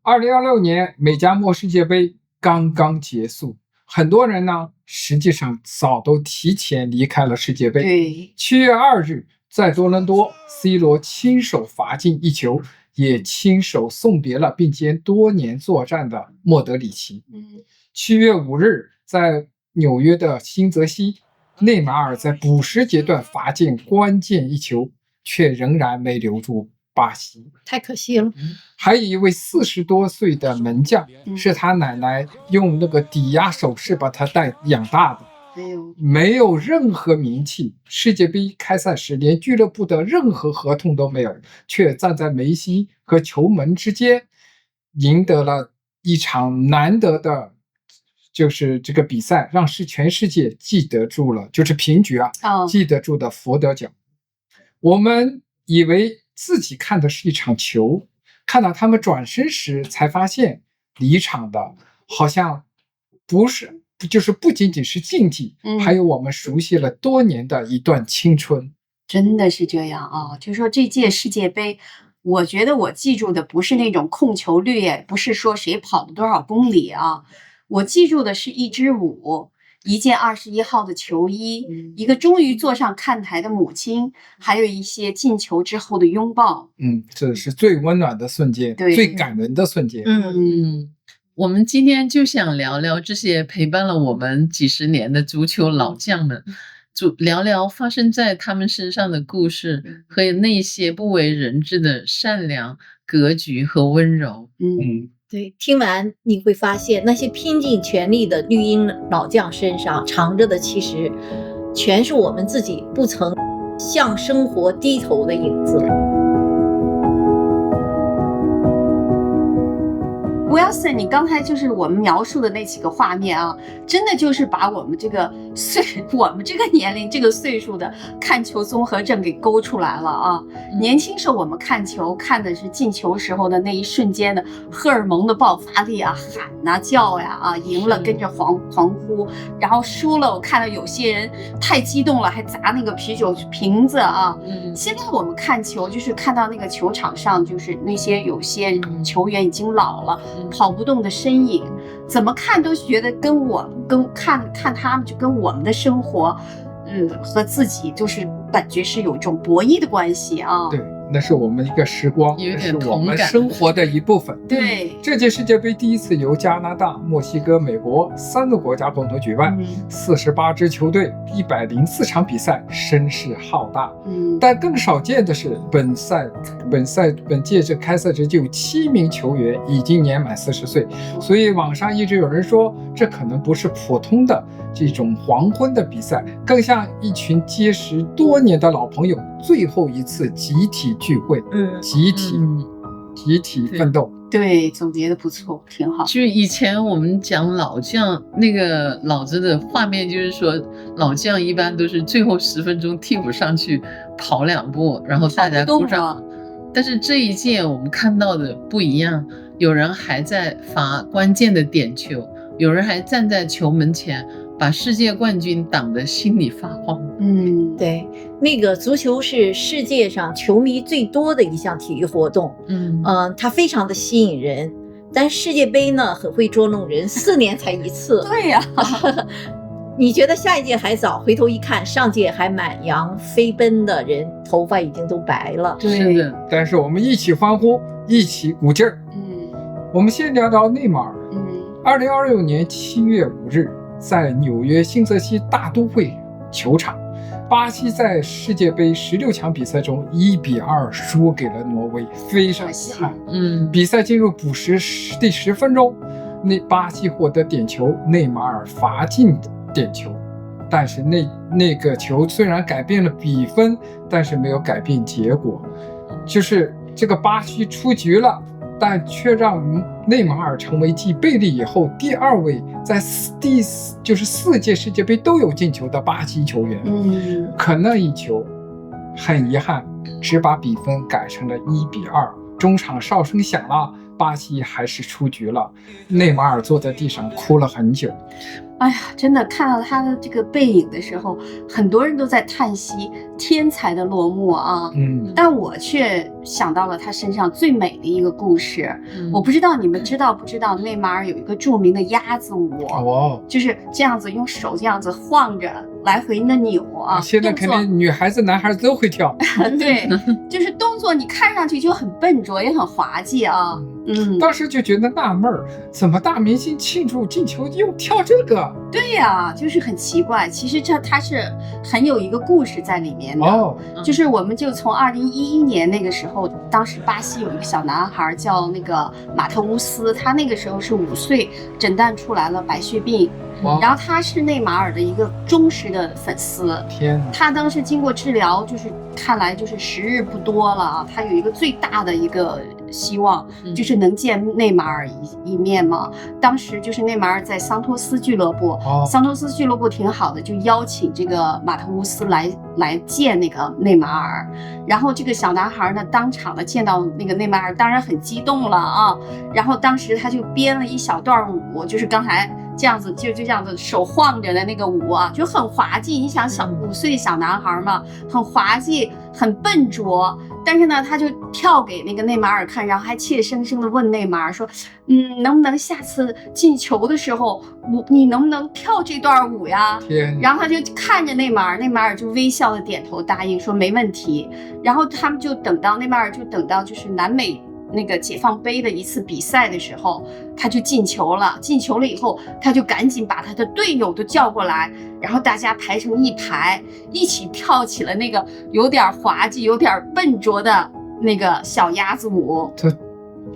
2026年美加墨世界杯刚刚结束，很多人呢实際上早都提前離開了世界杯。對，7月2日在多倫多 C 羅親手罰進一球，也親手送別了並肩多年作戰的莫德里奇。7月5日在紐約的新澤西，內馬爾在補時階段罰進關鍵一球，卻仍然沒留住巴西，太可惜了。還有一位40多歲的門將，是他奶奶用那個抵押手勢把他養大的，沒有任何名氣，世界杯開賽時連俱樂部的任何合同都沒有，卻站在梅西和球門之間，贏得了一場難得的就是這個比賽，讓全世界記得住了，就是平局記得住的佛得角。我們以為自己看的是一場球，看到他們轉身時才發現離場的好像不是，就是不僅僅是競技，還有我們熟悉了多年的一段青春。真的是這樣啊，就是說這屆世界杯，我覺得我記住的不是那種控球率，也不是說誰跑了多少公里啊，我記住的是一支舞，一件21號的球衣，一個終於坐上看台的母親，還有一些進球之後的擁抱。這是最溫暖的瞬間，最感人的瞬間。我們今天就想聊聊這些陪伴了我們幾十年的足球老將們，聊聊發生在他們身上的故事和那些不為人知的善良、格局和溫柔。對，聽完你會發現，那些拼盡全力的綠茵老將身上藏着的，其實全是我們自己不曾向生活低頭的影子。Wilson， 你剛才就是我們描述的那幾個畫面啊，真的就是把我們這個年齡這個歲數的看球綜合症給勾出來了啊！年輕時候我們看球看的是進球時候的那一瞬間的荷爾蒙的爆發力啊，喊啊叫呀啊，贏了跟着狂呼，然後輸了我看到有些人太激動了還砸那個啤酒瓶子啊。現在我們看球就是看到那個球場上就是那些有些球員已經老了。跑不動的身影，怎麼看都覺得跟看他們就跟我們的生活，和自己就是感覺是有一種博弈的關係啊。對，那是我們一個時光，有點是我們生活的一部分。对，這屆世界杯第一次由加拿大、墨西哥、美國3個國家共同舉辦，48支球隊，104場比賽，聲勢浩大。但更少見的是，本屆這開賽時就有7名球員已經年滿40歲，所以網上一直有人說，這可能不是普通的這種黃昏的比賽，更像一群結識多年的老朋友最後一次集體聚會，集體奮鬥。對，總結的不錯，挺好。就以前我們講老將，那個腦子的畫面就是說，老將一般都是最後10分鐘替補上去跑2步，然後大家鼓掌。但是這一屆我們看到的不一樣，有人還在罰關鍵的點球，有人還站在球門前，把世界冠軍擋得心裡發慌。對，那個足球是世界上球迷最多的一項體育活動。它非常的吸引人，但世界杯呢很会捉弄人，4年才一次。对呀，你覺得下一屆還早，回頭一看，上屆還滿洋飛奔的人，頭髮已經都白了。是的，但是我們一起歡呼，一起鼓勁兒。我們先聊聊內馬爾。2026年7月5日，在紐約新澤西大都會球場，巴西在世界杯16強比賽中1-2輸給了挪威，非常遺憾。比賽進入補時第10分鐘，巴西獲得點球，內馬爾罰進點球，但是那個球雖然改變了比分，但是沒有改變結果，就是這個巴西出局了，但卻讓內馬爾成為繼貝利以後第2位在4屆世界杯都有進球的巴西球員。可那一球很遺憾，只把比分改成了1-2。中場哨聲響了，巴西還是出局了。內馬爾坐在地上哭了很久。哎呀，真的看到他的這個背影的時候，很多人都在嘆息天才的落幕啊。但我卻想到了他身上最美的一個故事。我不知道你們知道不知道，內馬爾有一個著名的鴨子舞，就是這樣子用手這樣子晃着來回的扭啊。現在肯定女孩子男孩子都會跳。對，就是動作你看上去就很笨拙，也很滑稽啊。當時就覺得納悶兒，怎麼大明星慶祝進球又跳這個？對呀，就是很奇怪。其實它是很有一個故事在裡面的。就是我們就從2011年那個時候，當時巴西有一個小男孩叫那個馬特烏斯，他那個時候是5歲，診斷出來了白血病。然後他是內馬爾的一個忠實的粉絲。天哪！他當时經過治療，就是看來就是時日不多了啊。他有一個最大的一個希望，就是能見內馬爾一面嘛。當時就是內馬爾在桑托斯俱樂部，桑托斯俱樂部挺好的，就邀請這個馬特烏斯來見那個內馬爾。然後這個小男孩呢，當場的見到那個內馬爾，當然很激動了啊。然後当时他就編了一小段舞，就是剛才這樣子就這樣子手晃着的那個舞啊，就很滑稽。你想5歲小男孩嘛，很滑稽，很笨拙。但是呢，他就跳給那個內馬爾看，然後還怯生生的問內馬爾說：“能不能下次進球的時候，你能不能跳這段舞呀？”然後他就看着內馬爾，內馬爾就微笑的點頭答應說沒問題。然後他們就等到內馬爾就等到就是南美那個解放杯的一次比賽的時候，他就進球了。進球了以後，他就趕緊把他的隊友都叫過來，然後大家排成一排，一起跳起了那個有點滑稽、有點笨拙的那个小鴨子舞。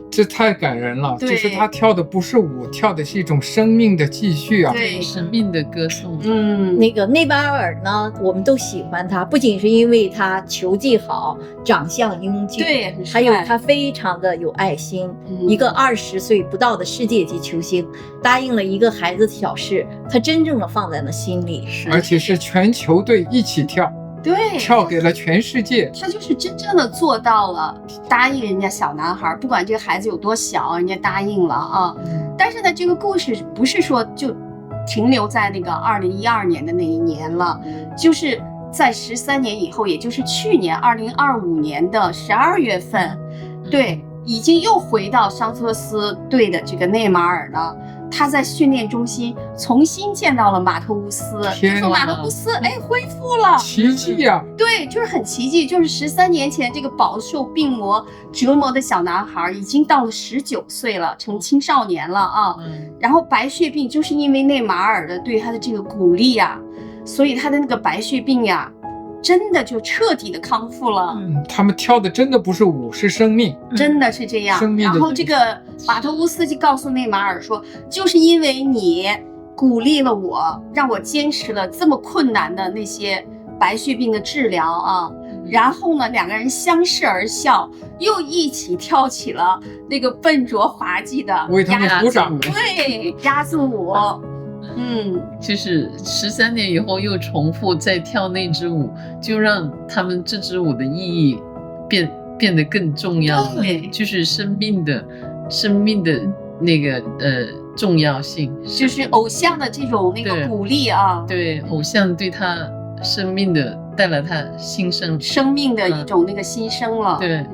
這太感人了，就是他跳的不是舞，跳的是一種生命的繼續啊，對，生命的歌頌。那個內馬爾呢，我們都喜歡他，不僅是因為他球技好，長相英俊，對，還有他非常的有愛心。一個20歲不到的世界級球星，答應了一個孩子的小事，他真正的放在了心裡，而且是全球隊一起跳。對，跳給了全世界，他就是真正的做到了，答應人家小男孩，不管這個孩子有多小，人家答應了啊。但是呢，這個故事不是說就停留在那個2012年的那一年了，就是在13年以後，也就是去年2025年的12月份，對，已經又回到桑托斯隊的這個內馬爾了。他在訓練中心重新見到了馬特烏斯，就說馬特烏斯恢復了，奇蹟呀！對，就是很奇蹟，就是13年前這個飽受病魔折磨的小男孩已經到了19歲了，成青少年了啊。然後白血病就是因為內馬爾的對他的這個鼓勵呀，所以他的那個白血病呀，真的就徹底的康復了。他們跳的真的不是舞，是生命，真的是這樣。然後這個馬特烏斯就告訴內馬爾說，就是因為你鼓勵了我，讓我堅持了這麼困難的那些白血病的治療啊。然後呢，兩個人相視而笑，又一起跳起了那個笨拙滑稽的為他們鼓掌，對，鴨子舞。就是13年以後又重複再跳那支舞，就讓他們這支舞的意義變得更重要了。就是生命的那個重要性，就是偶像的這種那個鼓勵啊。對，偶像對他生命的帶來他生命的一種那個新生了。對。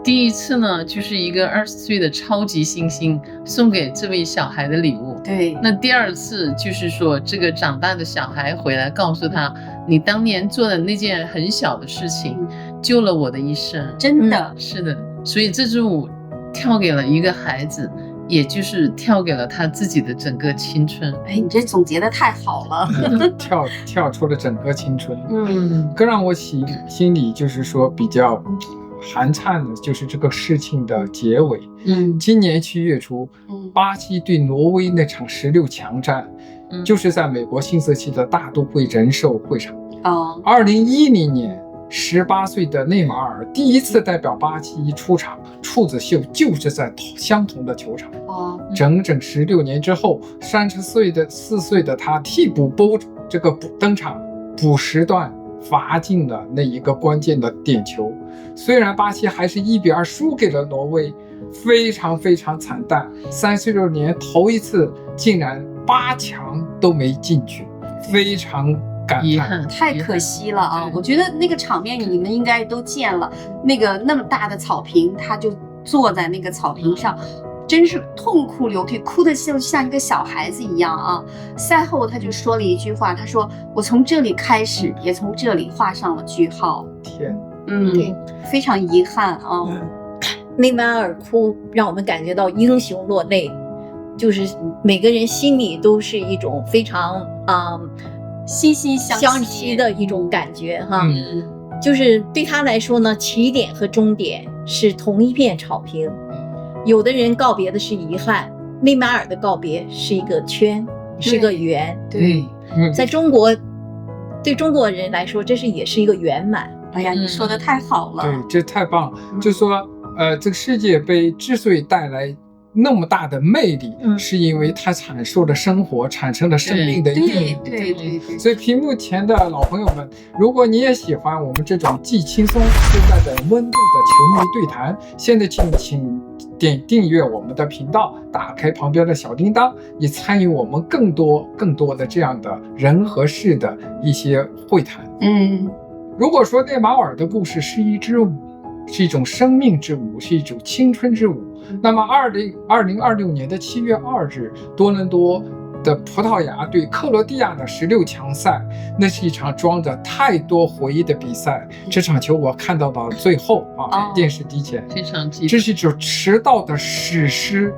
第一次呢，就是一個20歲的超級新星送給這位小孩的禮物。對，那第二次就是說，這個長大的小孩回來告訴他，你當年做的那件很小的事情，救了我的一生。真的，是的。所以這支舞跳給了一個孩子，也就是跳給了他自己的整個青春。你這總結得太好了。跳出了整個青春。更讓我心裡就是說比較寒磣的就是這個事情的結尾。今年7月初，巴西對挪威那場16強戰，就是在美國新澤西的大都會人壽會場。2010年，18歲的內馬爾第一次代表巴西出場，處子秀就是在相同的球場。整整16年之後，34歲的他替補登場，補時段罰進了那一個關鍵的點球。雖然巴西還是1-2輸給了挪威，非常非常慘淡，36年頭一次竟然8強都沒進去，非常感慨，太可惜了啊！我觉得那個場面你們應該都見了，那麼大的草坪，他就坐在那個草坪上，真是痛哭流涕，哭得就像一個小孩子一樣啊！賽後他就說了一句話，他說：“我從這裡開始，也從這裡畫上了句號。”天，對，非常遺憾啊！內馬爾哭讓我們感覺到英雄落淚，就是每個人心裡都是一種非常惺惺相惜的一種感覺哈。就是对他來說呢，起點和終點是同一片草坪。有的人告別的是遺憾，內馬爾的告別是一個圈，是個圓。對，在中國，對中國人來說，这也是一個圓滿。哎呀，你說的太好了。对，這太棒了。就說這個世界杯之所以帶來那麼大的魅力，是因為它闡述了生活，產生了生命的意義。對。所以屏幕前的老朋友們，如果你也喜歡我們這種既輕鬆自在的溫度的球迷對談，現在請點訂閱我們的頻道，打開旁邊的小鈴鐺，以參與我們更多的這樣的人和事的一些會談。如果說內馬爾的故事是一支舞，是一種生命之舞，是一種青春之舞，那麼2026年的7月2日，多倫多的葡萄牙對克羅地亞的16强賽，那是一場裝着太多回憶的比賽。這場球我看到了最後電視機前，非常激動。這是一首遲到的史詩。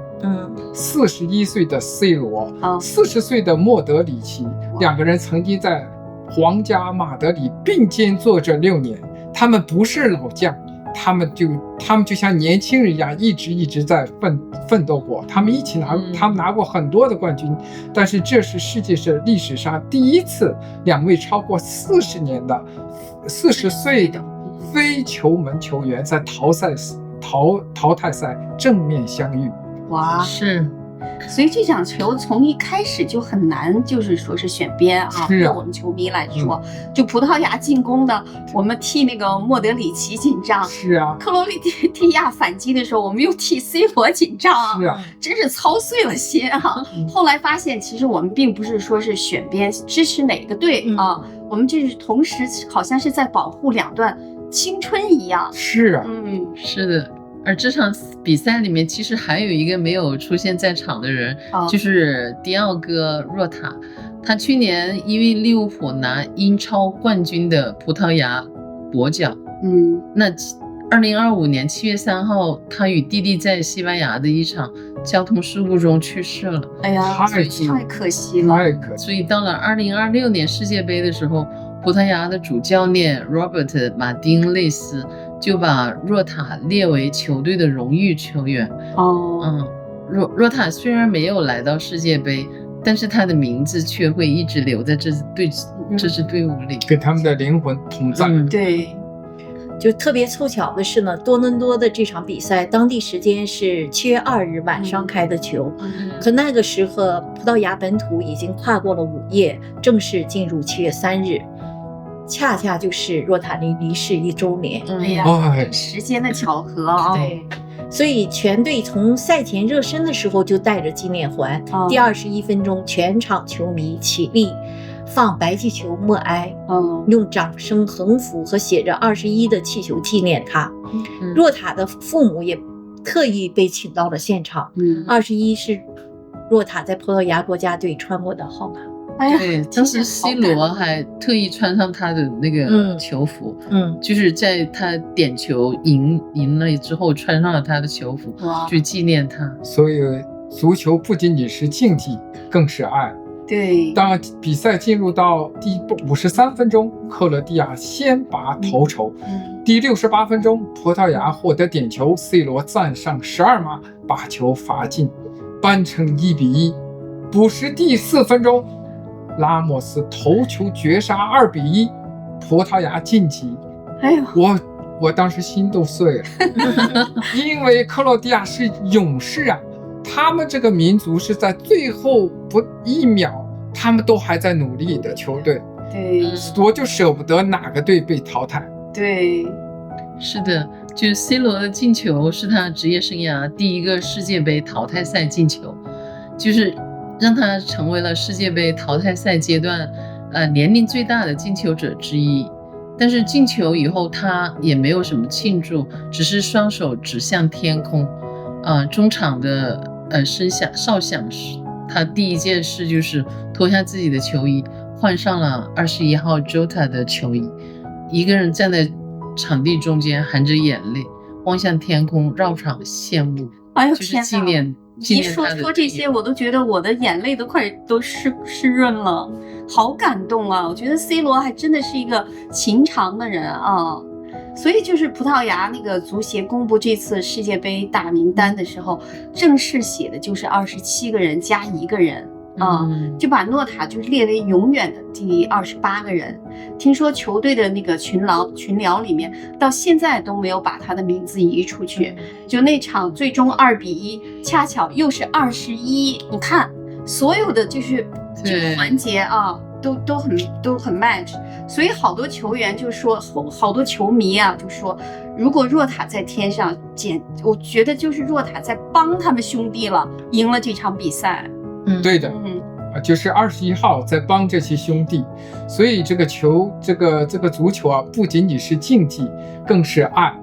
41歲的 C 羅，40歲的莫德里奇，兩個人曾經在皇家馬德里並肩作這6年，他們不是老將。他們就像年輕人一樣，一直在奮鬥過。他們一起他們拿過很多的冠軍，但是這是世界上歷史上第一次，兩位超過40岁的非球门球員在淘汰賽正面相遇。哇，是。所以這場球從一開始就很難，就是說是選邊啊。對我們球迷來說，就葡萄牙進攻的，我們替那個莫德里奇緊張。是啊。克羅地亞反擊的時候，我們又替 C 羅緊張啊。是啊。真是操碎了心啊。後來發現，其實我們並不是說是選邊支持哪個隊啊，我們這是同時好像是在保護兩段青春一樣。是啊。是的。而這場比賽裡面，其實還有一個沒有出現在場的人，就是迪奧戈·若塔。他去年因為利物浦拿英超冠軍的葡萄牙跛腳。那2025年7月3號，他與弟弟在西班牙的一場交通事故中去世了。哎呀，太可惜了。所以到了2026年世界杯的時候，葡萄牙的主教練 Robert 馬丁內斯就把若塔列為球隊的榮譽球員。若塔雖然沒有來到世界杯，但是他的名字卻會一直留在這支隊伍裡，跟他們的靈魂同在。對。就特別湊巧的是呢，多倫多的這場比賽當地時間是7月2日晚上開的球，可那個時候葡萄牙本土已經跨過了午夜，正式進入7月3日，恰恰就是若塔離世1周年。哎呀，時間的巧合啊。對，所以全隊從賽前熱身的時候就帶着紀念環，第21分鐘全場球迷起立放白氣球默哀，用掌聲橫幅和寫着21的氣球紀念他。若塔的父母也特意被請到了現場。21是若塔在葡萄牙國家隊穿過的號碼。对，當時 C 羅還特意穿上他的那個球服，就是在他點球贏了之後穿上了他的球服，去紀念他。所以足球不僅僅是競技，更是愛。對，當比賽進入到第53分鐘，克羅地亞先拔頭籌。第68分鐘，葡萄牙獲得點球 ，C 羅站上12碼，把球罰進，扳成1-1。補時第4分鐘，拉莫斯頭球絕殺2-1，葡萄牙晉級。哎呦，我當時心都碎了，因為克羅地亞是勇士啊。他們這個民族是在最後不1秒，他們都還在努力的球隊。對，我就捨不得哪個隊被淘汰。對，是的，就是 C 羅的進球是他職業生涯第一個世界杯淘汰賽進球，就是讓他成為了世界杯淘汰賽階段年齡最大的進球者之一。但是進球以後他也沒有什麼慶祝，只是雙手指向天空。中場的哨響時，他第一件事就是脫下自己的球衣，換上了21號 Jota 的球衣，一個人站在場地中間，含着眼淚望向天空，繞場羡慕。哎呦就是紀念你说這些，我都覺得我的眼淚都濕潤了，好感動啊！我覺得 C 羅還真的是一個情長的人啊。所以就是葡萄牙那個足協公布這次世界杯大名單的時候，正式寫的就是27個人加1個人啊，就把諾塔就是列為永遠的第28個人。聽說球隊的那個群聊裡面，到現在都沒有把他的名字移出去。就那場最終2-1，恰巧又是21，你看所有的就是這個環節啊。都很 match， 所以好多球員就說，好多球迷啊就說，如果若塔在天上，我觉得就是若塔在幫他們兄弟了，贏了這場比賽。對的，就是21號在幫這些兄弟，所以這個球，這個足球啊，不僅僅是競技，更是愛，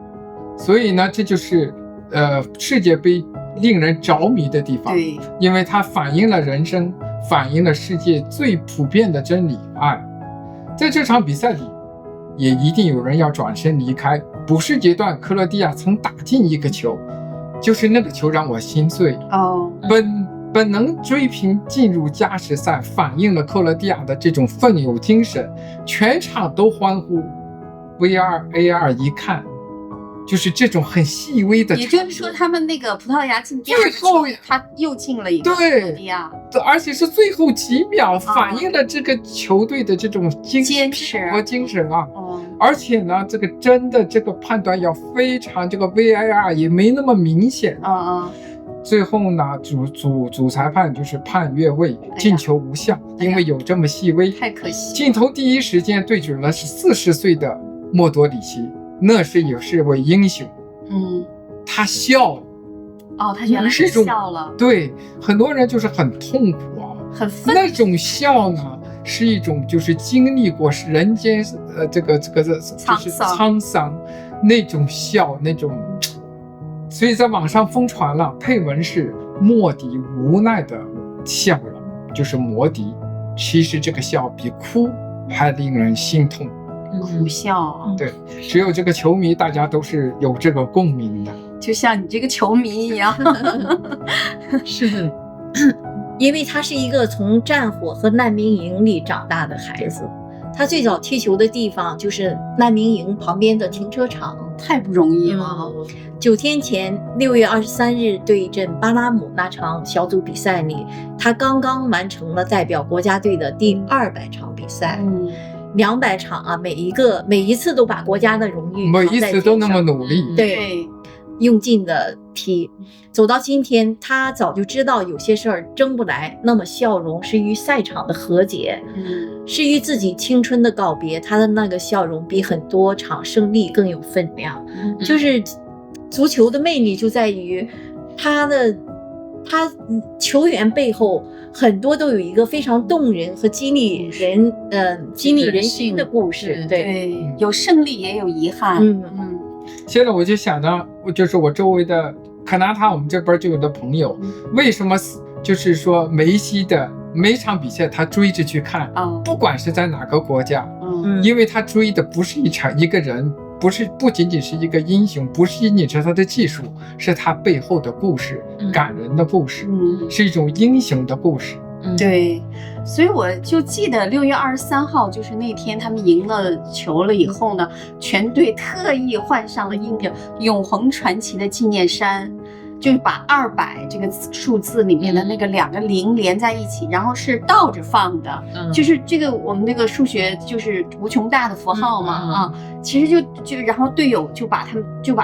所以呢，這就是世界杯令人着迷的地方，對，因為它反映了人生。反映了世界最普遍的真理爱。在這場比賽裡，也一定有人要轉身離開。補時階段，克羅地亞曾打進一個球，就是那個球讓我心碎。本能追平進入加時賽，反映了克羅地亞的這種奮勇精神，全場都歡呼。VAR 一看，就是這種很細微的，也就是說，他們那個葡萄牙進第二球，他又進了一個克羅地亞，而且是最後幾秒，反映了這個球隊的這種堅持和精神啊。而且呢，這個真的這個判斷要非常，這個 VAR 也沒那麼明顯最後呢，主裁判就是判越位，进球無效，因為有這麼細微，太可惜。鏡頭第一時間對準了是40歲的莫多里奇。那是也是位英雄，他笑了，他原來是笑了，对，很多人就是很痛苦啊，很那种笑呢，是一種就是經歷過人間這個就是滄桑那種笑那種，所以在網上瘋傳了，配文是莫迪無奈的笑了，就是摩迪，其實這個笑比哭還令人心痛。苦笑，對，只有這個球迷，大家都是有這個共鳴的，就像你這個球迷一樣。是的，因為他是一個從戰火和難民營裡長大的孩子，他最早踢球的地方就是難民營旁邊的停車場，太不容易了。9天前6月23日對陣巴拉姆那場小組比賽裡，他剛剛完成了代表國家隊的第200場比賽。200場啊，每一次都把國家的榮譽，每一次都那麼努力，對，用盡的踢。走到今天，他早就知道有些事兒爭不來，那麼笑容是與賽場的和解，是與自己青春的告別。他的那個笑容比很多場勝利更有分量。就是足球的魅力就在於他球員背後很多都有一個非常動人和激勵人心的故事。對，有勝利也有遺憾。現在我就想到，就是我周圍的可能我們這邊就有的朋友，為什麼就是說梅西的每場比賽他追着去看，不管是在哪個國家，因為他追的不是一個人，不僅僅是一個英雄，不是僅僅是他的技術，是他背後的故事，感人的故事，是一種英雄的故事。对，所以我就記得6月23號，就是那天他們贏了球了以後呢，全隊特意換上了印着永恆傳奇的紀念衫，就是把200這個數字裡面的那個2個0連在一起，然後是倒着放的，就是這個我們那個數學就是無窮大的符號嘛，其實就然後隊友就把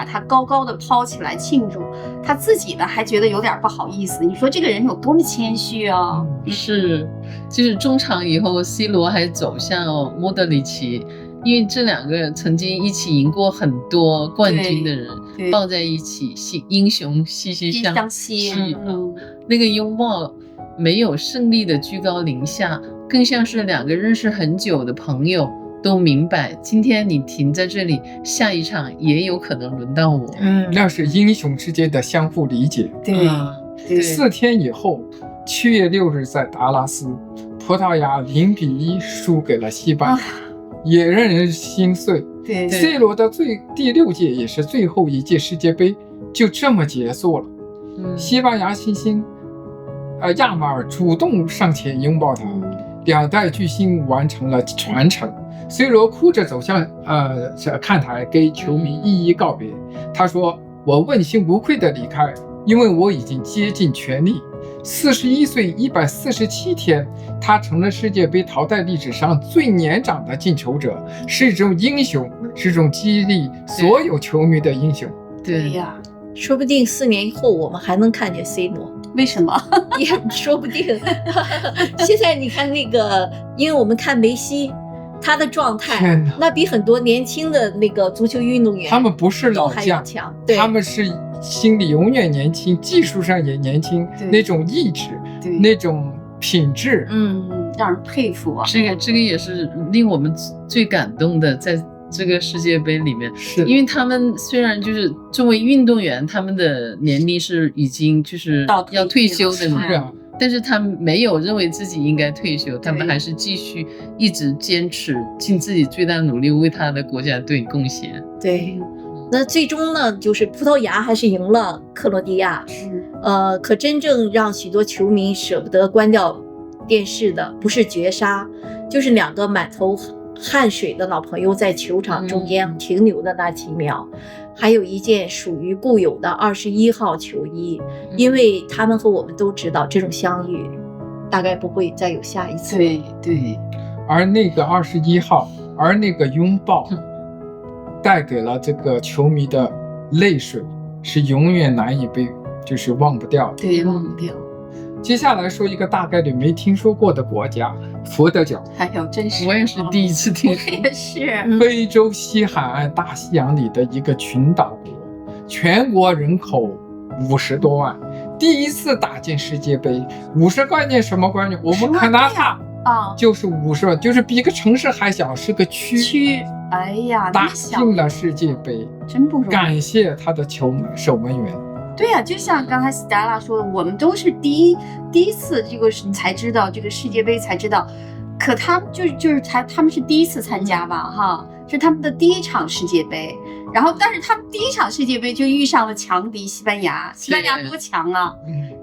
他高高的拋起來慶祝，他自己呢還覺得有點不好意思。你說這個人有多麼謙虛啊！是，就是中場以後 C 羅還走向莫德里奇，因為這兩個曾經一起贏過很多冠軍的人抱在一起，英雄惺惺相惜。那個擁抱沒有勝利的居高臨下，更像是兩個認識很久的朋友都明白，今天你停在這裡，下一場也有可能輪到我。那是英雄之間的相互理解。对，4天以後，7月6日在達拉斯，葡萄牙0-1輸給了西班牙，也讓人心碎。對 C 羅的第6屆也是最後一屆世界杯就這麼結束了。西班牙新星亞馬爾主動上前擁抱他，兩代巨星完成了傳承。C 羅哭着走向看台，給球迷一一告別。他說：“我問心無愧地離開，因為我已經竭盡全力。41歲147天，他成了世界杯淘汰歷史上最年長的進球者，是一種英雄，是一種激勵所有球迷的英雄。”对呀，說不定4年以後我們還能看見 C 羅。為什麼？也說不定。現在你看那個，因為我們看梅西，他的狀態那比很多年輕的那個足球運動員，他們不是老将，他們是心里永遠年輕，技術上也年輕，那種意志，那種品質，讓人佩服啊。這個也是令我們最感動的，在這個世界杯裡面，是因為他們雖然就是作為運動員，他們的年齡是已經就是要退休的人，但是他們沒有認為自己應該退休，他們還是繼續一直堅持，盡自己最大努力為他的國家隊貢獻。对，那最終呢，就是葡萄牙還是贏了克羅地亞。可真正讓許多球迷捨不得關掉電視的，不是絕殺，就是兩個滿頭汗水的老朋友在球場中間停留的那幾秒，還有一件屬於固有的21號球衣，因為他們和我們都知道，這種相遇大概不會再有下一次。對。而那個21號，而那個擁抱，帶給了這個球迷的淚水，是永遠難以被就是忘不掉的。對，忘不掉。接下來說一個大概率沒聽說過的國家——佛得角。哎呦，真是！我也是第一次聽說。我也是。非洲西海岸大西洋裡的一個群島國，全國人口50多萬，第一次打進世界杯。50概念什麼概念？我們卡纳大就是50萬，就是比一個城市還小，是個區。哎呀，打進了世界杯，真不容易。感謝他的守門員。对呀，就像刚才 Stella 說的，我們都是第一次這個才知道這個世界杯，才知道，可他們他們是第一次參加吧，哈，是他們的第一場世界杯。然後，但是他們第一場世界杯就遇上了強敵西班牙，西班牙多強啊！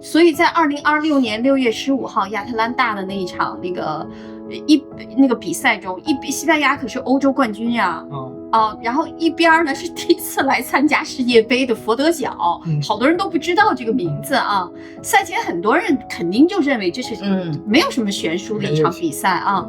所以在2026年6月15號亞特蘭大的那一場那個比賽中，西班牙可是歐洲冠軍呀。然後一邊呢是第一次來參加世界杯的佛得角，好多人都不知道這個名字啊。賽前很多人肯定就認為這是沒有什麼懸殊的一場比賽啊。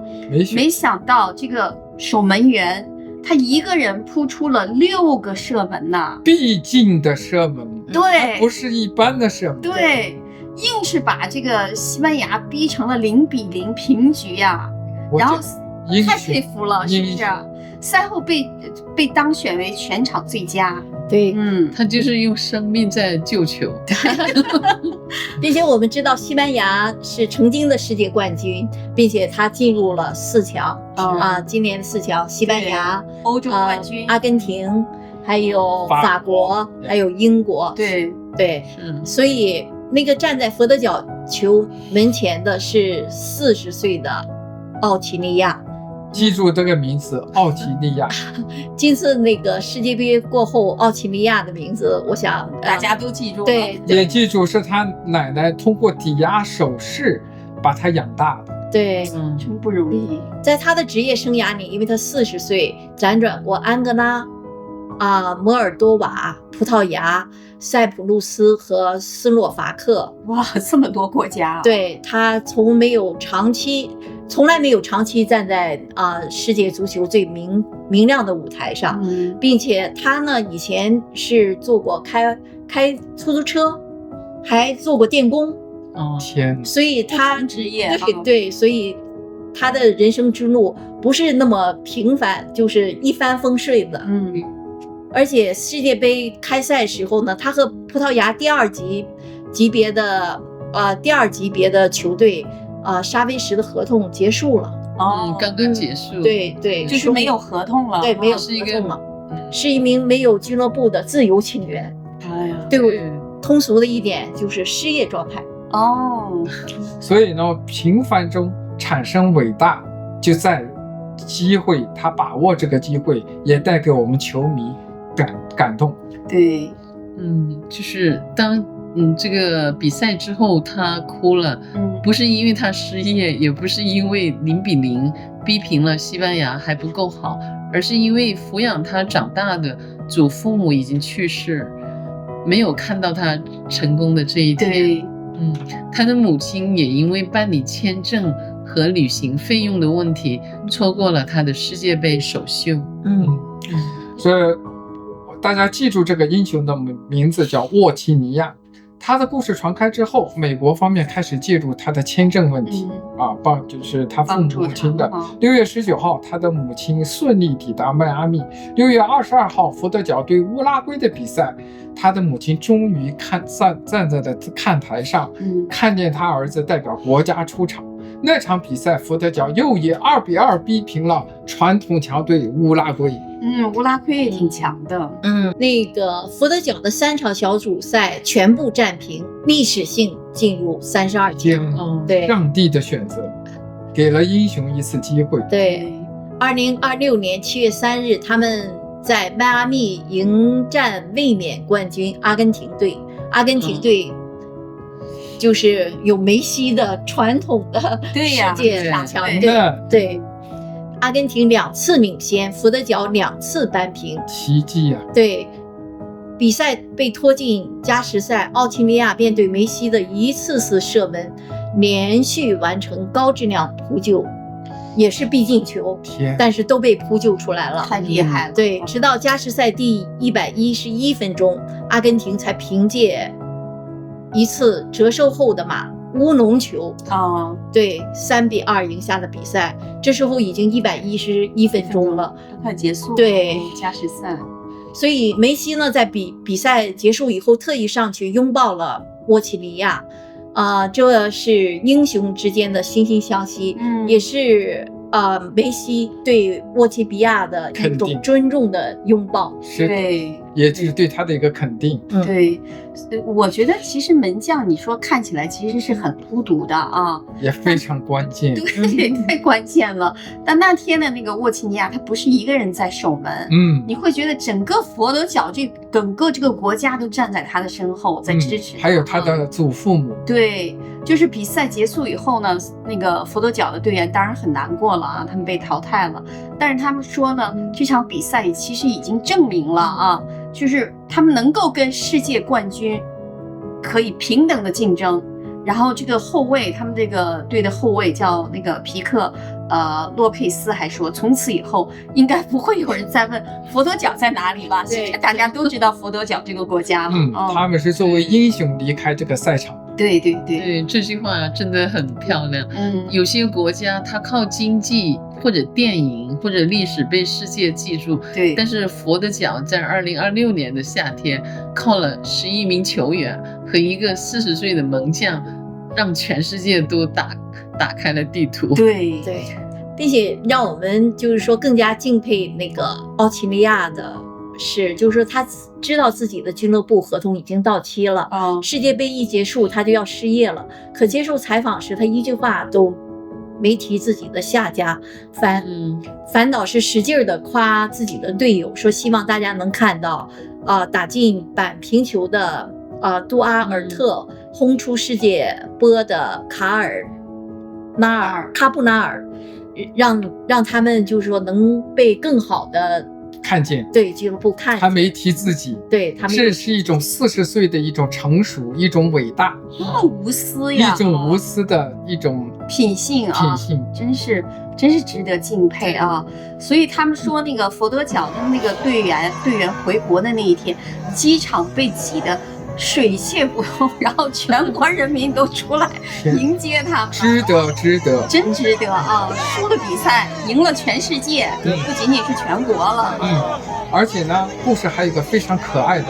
沒想到這個守門員他一個人撲出了6個射門吶，必進的射門，對，不是一般的射門，對，硬是把這個西班牙逼成了0-0平局呀。然後太佩服了，是不是？賽後被當選為全場最佳。對，他就是用生命在救球。并且我們知道西班牙是曾經的世界冠軍，並且他進入了4強今年的4強，西班牙、歐洲冠軍、阿根廷，還有法國，還有英國。對，所以那個站在佛得角球門前的是40歲的奧齊利亞。記住這個名字，奧齊利亞。今次那個世界杯過後，奧齊利亞的名字，我想大家都記住了。對，也記住是他奶奶通過抵押首飾把他養大的。對，真不容易。在他的職業生涯裡，因為他40歲，輾轉過安哥拉、摩爾多瓦、葡萄牙、塞浦路斯和斯洛伐克。哇，這麼多國家！對，他從來沒有長期站在世界足球最明亮的舞台上，並且他呢以前是做過開出租車，還做過電工。天，所以他職業对，所以他的人生之路不是那麼平凡，就是一帆風順的。而且世界杯開賽時候呢，他和葡萄牙第二級別的球隊沙威什的合同結束了。剛剛結束。對，就是沒有合同了。对，沒有合同了，是一名沒有俱樂部的自由球員。哎呀，对，通俗的一點就是失業狀態。所以呢，平凡中產生偉大，就在機會，他把握這個機會，也帶給我們球迷感動。對，就是當這個比賽之後他哭了，不是因為他失業，也不是因為0-0逼平了西班牙還不夠好，而是因為撫養他長大的祖父母已經去世，沒有看到他成功的這一天。對，他的母親也因為辦理簽證和旅行費用的問題，錯過了他的世界杯首秀。所以大家記住這個英雄的名字叫沃契尼亞。他的故事傳開之後，美國方面開始介入他的簽證問題，就是他父母親的。6月19號，他的母親順利抵達邁阿密。6月22號，佛得角對烏拉圭的比賽，他的母親終於站在了看台上，看見他兒子代表國家出場。那場比賽，佛得角又以2-2逼平了傳統強隊烏拉圭。烏拉圭也挺強的。那個佛得角的3場小組賽全部戰平，歷史性進入32強。對，上帝的選擇，給了英雄一次機會。對，2026年7月3日，他們在邁阿密迎戰衛冕冠軍阿根廷隊。阿根廷隊就是有梅西的傳統的世界大强队。对，阿根廷2次領先，佛得角2次扳平，奇蹟啊！對，比賽被拖進加時賽，奧契尼亞便對梅西的一次次射門連續完成高質量撲救，也是必進球，但是都被撲救出來了，太厲害了。对，直到加时赛第111分鐘，阿根廷才憑借一次折壽後的烏龍球對3-2贏下了比賽。這時候已經111分鐘了，快結束了。對，加時賽。所以梅西呢，在比賽結束以後，特意上去擁抱了沃契尼亞，這是英雄之間的惺惺相惜，也是梅西對沃契尼亞的一種尊重的擁抱。對，也是對他的一個肯定。對，我覺得其實門將你說看起來其實是很孤獨的也非常關鍵。對，太關鍵了。但那天的那個沃契尼亞，他不是一個人在守門，你會覺得整個佛得角整個這個國家都站在他的身後在支持，還有他的祖父母。對，就是比賽結束以後呢，那個佛得角的隊員當然很難過了他們被淘汰了。但是他們說呢，這場比賽其實已經證明了就是他們能夠跟世界冠軍可以平等的競爭。然後這個後衛，他們這個隊的後衛叫那個皮克洛佩斯，還說從此以後應該不會有人再問佛得角在哪裡吧？現在大家都知道佛得角這個國家了。他們是作為英雄離開這個賽場。對，這句話真的很漂亮。有些國家它靠經濟或者電影或者歷史被世界記住，對。但是佛得角在2026年的夏天，靠了11名球員和一個40歲的門將，讓全世界都打開了地圖。對，並且讓我們就是說更加敬佩那個奧契尼亞的是，就是說他知道自己的俱樂部合同已經到期了，世界杯一結束他就要失業了。可接受採訪時，他一句話都沒提自己的下家，反倒是使勁的誇自己的隊友，說希望大家能看到，打進扳平球的杜阿爾特，轟出世界波的卡布納爾，讓他們就是說能被更好的看見。对，俱樂部看見。他沒提自己，对，他這是一種40歲的一種成熟，一種偉大，無私呀，一種無私的一種品性，真是值得敬佩啊！所以他們說那個佛得角的那個隊員回國的那一天，機場被擠得水泄不通，然後全国人民都出来迎接他们，值得，真值得啊！输了比赛，赢了全世界，不仅仅是全国了。而且呢，故事還有一个非常可爱的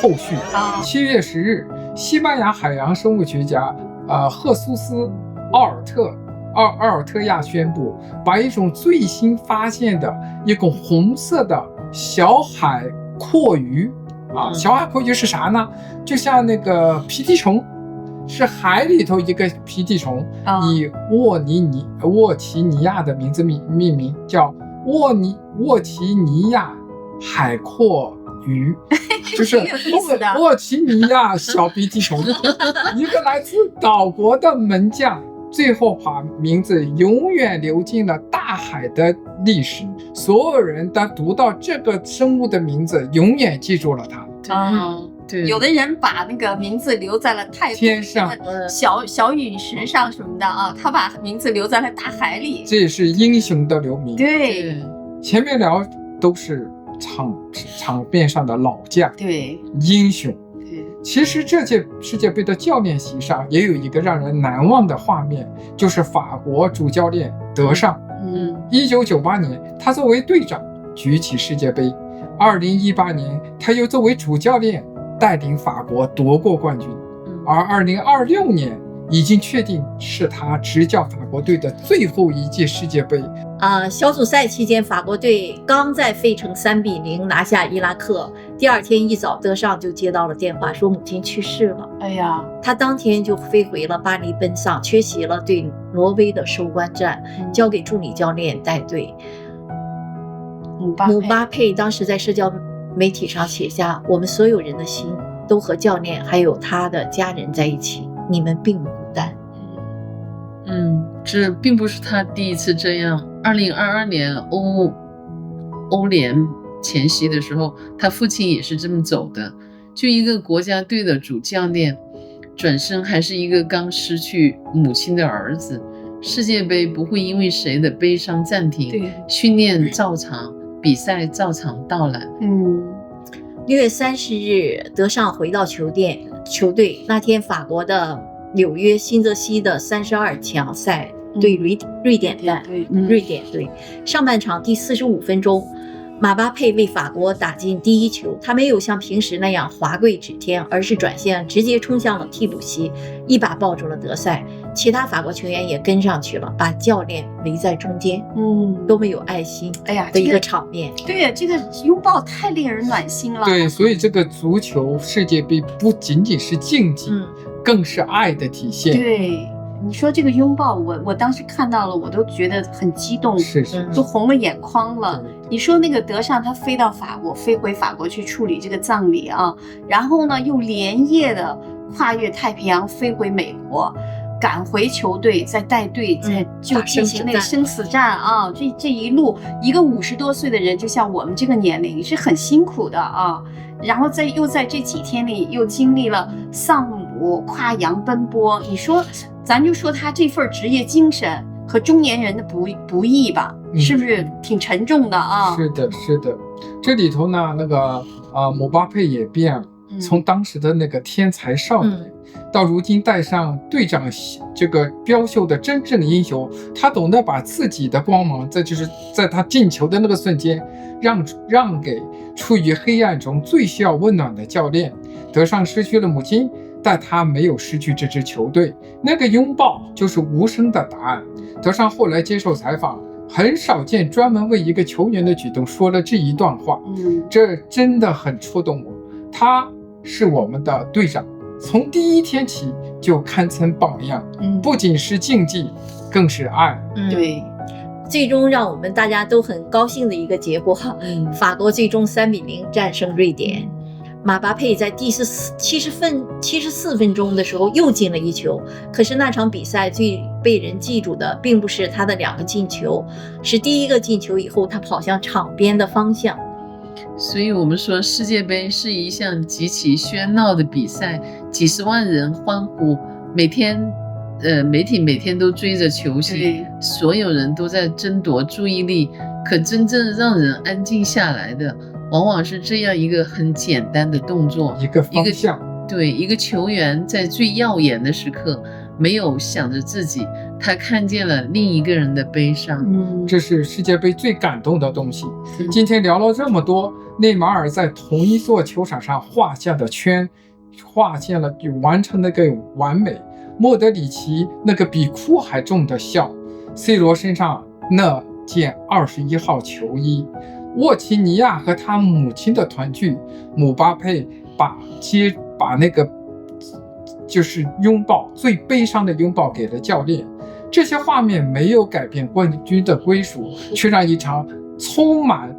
後續。7月10日，西班牙海洋生物學家赫蘇斯奧爾特亞宣布，把一種最新發現的一種紅色的小海蛞蝓小海蛞蝓是啥呢？就像那個皮蒂蟲，是海裡頭一個皮蒂蟲，以沃奇尼亞的名字命名，叫沃奇尼亞海蛞蝓，就是沃奇尼亞小鼻涕虫，一個來自島國的門將，最後把名字永遠流進了大海的歷史。所有人當讀到這個生物的名字，永遠記住了它。對，有的人把那個名字留在了太空上小隕石上什麼的啊，他把名字留在了大海裡，這也是英雄的留名。對，前面聊都是場面上的老將，對，英雄。其實這屆世界杯的教練席上也有一個讓人難忘的畫面，就是法國主教練德尚。1998年，他作為隊長舉起世界杯；2018年，他又作為主教練帶領法國奪過冠軍，而2026年已經確定是他執教法國隊的最後一屆世界杯。小組賽期間，法國隊剛在費城3-0拿下伊拉克，第二天一早，德尚就接到了電話，說母親去世了。哎呀，他當天就飛回了巴黎奔喪，缺席了對挪威的收官戰，交給助理教練帶隊。姆巴佩當時在社交媒體上寫下：我們所有人的心都和教練還有他的家人在一起，你們並不孤單。這並不是他第一次這樣。2022年歐聯前夕的時候，他父親也是這麼走的。就一個國家隊的主教練，轉身還是一個剛失去母親的兒子。世界杯不會因為誰的悲傷暫停，訓練照常，比賽照常到來。6月30日，德尚回到球隊。那天，法國的紐約新澤西的32強賽對瑞典隊，上半場第45分鐘，馬巴佩為法國打進第一球。他沒有像平時那樣華貴指天，而是轉向直接衝向了替補席，一把抱住了德賽。其他法國球員也跟上去了，把教練圍在中間，多麼有愛心的一個場面。對呀，這個擁抱太令人暖心了。對，所以這個足球世界杯不僅僅是競技，更是愛的體現。對，你說這個擁抱，我當時看到了，我都覺得很激動，都紅了眼眶了。你說那個德尚他飛回法國去處理這個葬禮啊，然後呢又連夜的跨越太平洋飛回美國，趕回球隊，再帶隊，就進行那個生死戰啊！這一路，一個50多歲的人，就像我們這個年齡，是很辛苦的啊。然後又在這幾天裡，又經歷了喪母、跨洋奔波。你說，咱就說他這份職業精神和中年人的不易吧，是不是挺沉重的啊？是的，是的。這裡頭呢，那個姆巴佩也變了，從當時的那個天才少年，到如今帶上隊長這個標繡的真正的英雄，他懂得把自己的光芒，這就是在他進球的那個瞬間，讓給處於黑暗中最需要溫暖的教練。德尚失去了母親，但他沒有失去這支球隊。那個擁抱就是無聲的答案。德尚後來接受採訪，很少見專門為一個球員的舉動說了這一段話，這真的很觸動我。他是我們的隊長，從第一天起就堪稱榜樣，不僅是競技，更是愛。對，最終讓我們大家都很高興的一個結果，法國最終3-0戰勝瑞典。馬巴佩在第74分鐘的時候又進了一球，可是那場比賽最被人記住的並不是他的2個進球，是第一個進球以後他跑向場邊的方向。所以我們說世界杯是一項極其喧鬧的比賽，幾十萬人歡呼，媒體每天都追着球星，所有人都在爭奪注意力，可真正讓人安靜下來的往往是這樣一個很簡單的動作，一個方向，对，一個球員在最耀眼的時刻，沒有想着自己，他看見了另一個人的悲傷。這是世界杯最感動的東西。今天聊了這麼多，內馬爾在同一座球場上畫下的圈，畫現了完成那個完美。莫德里奇那個比哭還重的笑，C 羅身上那件21號球衣，沃奇尼亞和他母親的團聚，姆巴佩把那個就是擁抱，最悲傷的擁抱給了教練。這些畫面沒有改變冠軍的歸屬，卻讓一場充滿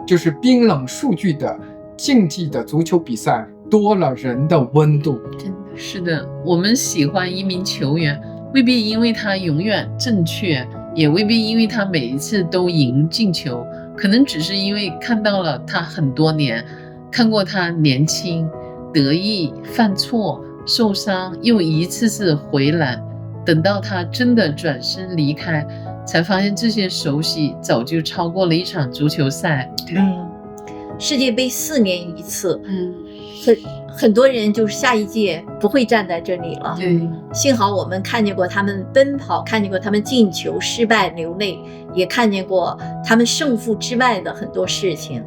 就是冰冷數據的競技的足球比賽多了人的溫度。真的是的，我們喜歡一名球員，未必因為他永遠正確，也未必因為他每一次都贏進球，可能只是因為看到了他很多年，看過他年輕、得意、犯錯、受傷，又一次次回來，等到他真的轉身離開，才發現這些熟悉早就超過了一場足球賽。世界杯4年一次，很多人就是下一屆不會站在這裡了。幸好我們看見過他們奔跑，看見過他們進球失敗流淚，也看見過他們勝負之外的很多事情。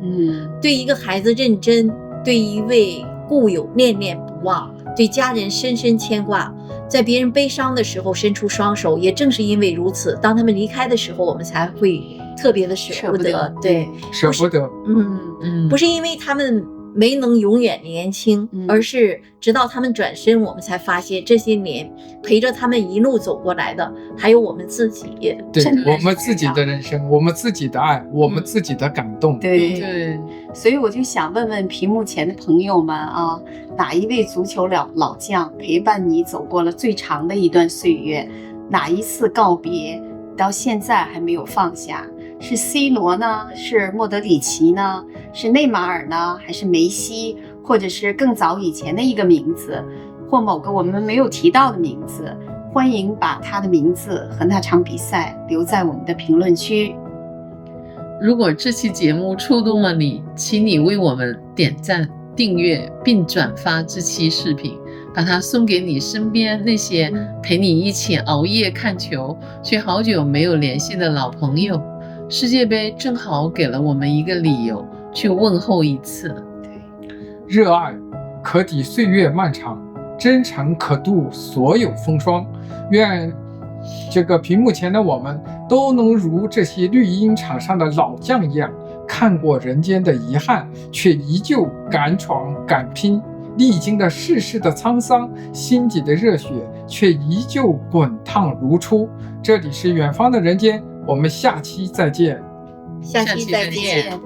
對一個孩子認真，對一位故友念念不忘，對家人深深牽掛，在別人悲傷的時候伸出雙手。也正是因為如此，當他們離開的時候，我們才會特別的捨不得。對，捨不得。不是因為他們沒能永遠年輕，而是直到他們轉身，我們才發現這些年陪着他們一路走過來的還有我們自己。對，我們自己的人生，我们自己的愛，我们自己的感动。对，所以我就想問問屏幕前的朋友們啊，哪一位足球老將陪伴你走過了最長的一段歲月？哪一次告別到現在還沒有放下？是 C 羅呢？是莫德里奇呢？是內馬爾呢？還是梅西？或者是更早以前的一個名字，或某個我們沒有提到的名字？歡迎把他的名字和那場比賽留在我們的評論區。如果這期節目觸動了你，請你為我們點讚、訂閱並轉發這期視頻，把它送給你身邊那些陪你一起熬夜看球卻好久沒有聯繫的老朋友。世界杯正好給了我們一個理由去問候一次。熱愛可抵歲月漫長，真誠可度所有風霜。願這個屏幕前的我們都能如這些綠茵場上的老將一樣，看過人間的遺憾，卻依舊敢闖敢拼，歷經了世事的滄桑，心底的熱血卻依舊滾燙如初。這裡是遠方的人間，我們下期再見。下期再見。